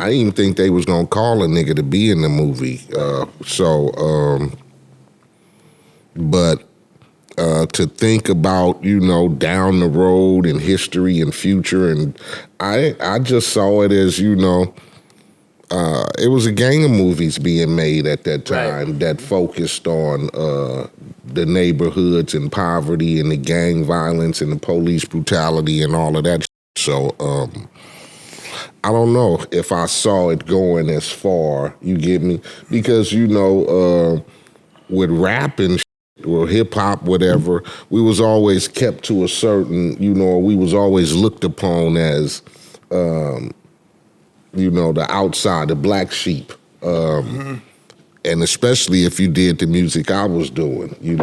I didn't even think they was gonna call a nigga to be in the movie. But to think about, down the road and history and future, and I just saw it as, it was a gang of movies being made at that time that focused on the neighborhoods and poverty and the gang violence and the police brutality and all of that. So I don't know if I saw it going as far, you get me? Because, with rap and or hip hop, whatever, we was always kept to a certain, we was always looked upon as, the outside, the black sheep. And especially if you did the music I was doing, you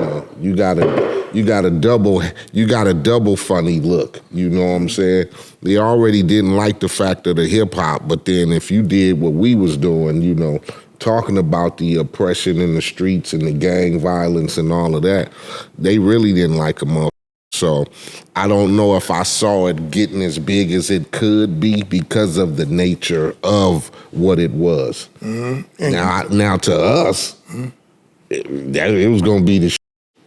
got a double funny look. You know what I'm saying? They already didn't like the fact of the hip hop, but then if you did what we was doing, talking about the oppression in the streets and the gang violence and all of that, they really didn't like a motherfucker. So I don't know if I saw it getting as big as it could be because of the nature of what it was. Mm-hmm. Now to us, it was gonna be the shit,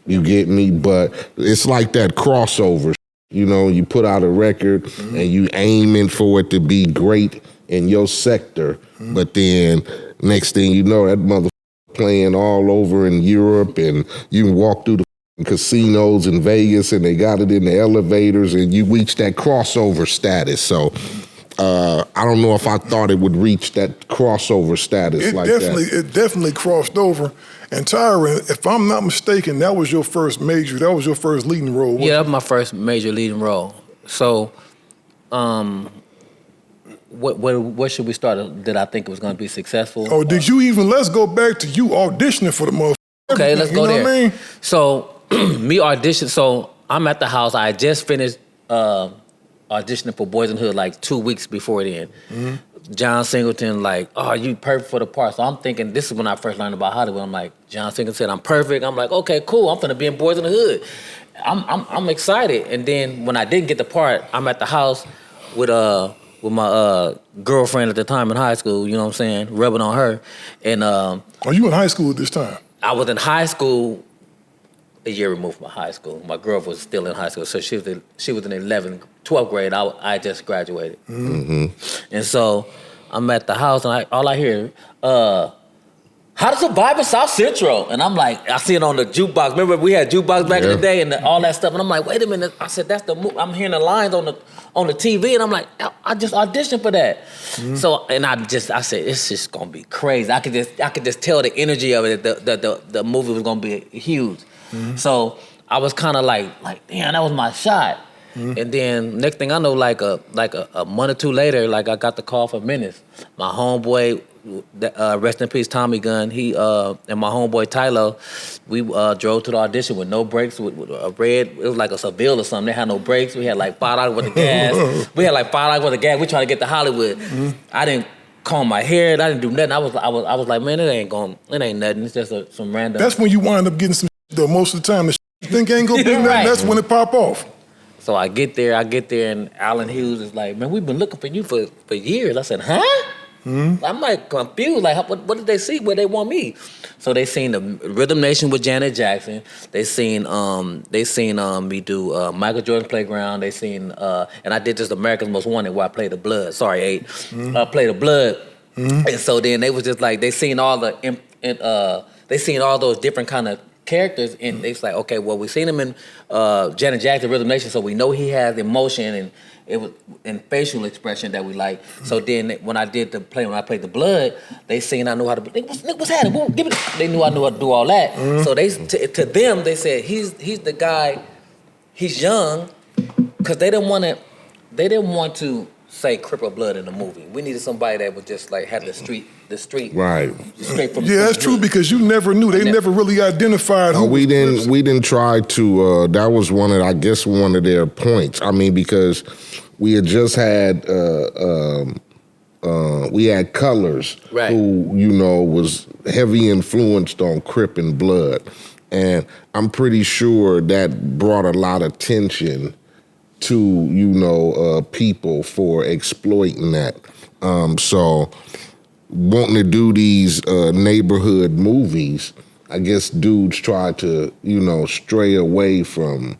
you get me? But it's like that crossover. You put out a record and you aiming for it to be great in your sector, but then next thing you know, that motherfucker playing all over in Europe, and you can walk through the casinos in Vegas and they got it in the elevators, and you reach that crossover status. So I don't know if I thought it would reach that crossover status It definitely crossed over. And Tyrin, if I'm not mistaken, that was your first leading role. Yeah, that was my first major leading role. So where should we start? Did I think it was going to be successful? Oh, did you even? Let's go back to you auditioning for the motherfucker. Okay, let's go there. You know what I mean? So me audition. So I'm at the house. I just finished auditioning for Boys in the Hood like 2 weeks before then. Mm-hmm. John Singleton oh, you perfect for the part. So I'm thinking, this is when I first learned about Hollywood. I'm like, John Singleton said I'm perfect. I'm like, okay, cool. I'm finna be in Boys in the Hood. I'm excited. And then when I didn't get the part, I'm at the house with my girlfriend at the time in high school. You know what I'm saying? Rubbing on her. And are you in high school at this time? I was in high school. A year removed from high school. My girl was still in high school, so she was in 12th grade. I just graduated. Mm-hmm. And so I'm at the house, and all I hear, how to survive in South Central? And I'm like, I see it on the jukebox. Remember we had jukebox back in the day and all that stuff. And I'm like, wait a minute. I said, that's the movie. I'm hearing the lines on the TV, and I'm like, I just auditioned for that. Mm-hmm. So, and I said, it's just gonna be crazy. I could just tell the energy of it. The movie was gonna be huge. Mm-hmm. So I was kind of like, damn, that was my shot. Mm-hmm. And then next thing I know, like a month or two later, I got the call for Menace. My homeboy, rest in peace, Tommy Gunn, he and my homeboy Tylo, we drove to the audition with no brakes, with a red, it was like a Seville or something. They had no brakes. We had like $5 worth of gas. We tried to get to Hollywood. Mm-hmm. I didn't comb my hair. I didn't do nothing. I was like, man, it ain't nothing. It's just some random. That's when you wind up getting some though. Most of the time, the you think ain't gonna be nothing. Right. That's when it pop off. So I get there, and Alan Hughes is like, man, we've been looking for you for years. I said, huh? Mm-hmm. I'm like confused. Like, what did they see? Where they want me? So they seen the Rhythm Nation with Janet Jackson. They seen me do Michael Jordan's Playground. They seen and I did this America's Most Wanted where I played the blood. Sorry, Eiht. Mm-hmm. I played the blood. Mm-hmm. And so then they was just like, they seen all those different kind of characters, and they was like, okay, well, we seen him in Janet Jackson, Rhythm Nation, so we know he has emotion and it was and facial expression that we like. So then when I played the blood, they seen I knew how to. What's happening? Give it. They knew I knew how to do all that. Mm-hmm. So to them they said he's the guy. He's young, because they didn't want to say Crip or Blood in the movie. We needed somebody that would just like have the street right. Straight from that's true, because you never knew. They never really identified who. We didn't try to. That was one of their points. I mean, because we had just had we had Colors, right, who was heavy influenced on Crip and Blood, and I'm pretty sure that brought a lot of tension to people for exploiting that. So wanting to do these neighborhood movies, I guess dudes try to, stray away from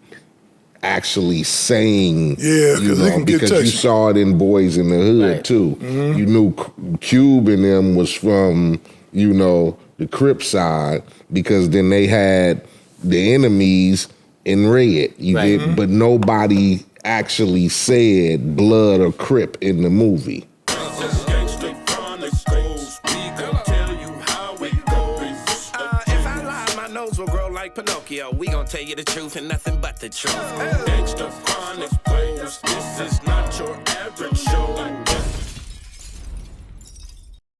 actually saying, because you saw it in Boys in the Hood too. Mm-hmm. You knew Cube and them was from, the Crip side, because then they had the enemies in red. You get, but nobody actually said Blood or Crip in the movie. Pinocchio, we gon' tell you the truth and nothing but the truth. Gangsta Chronicles, this is not your average show.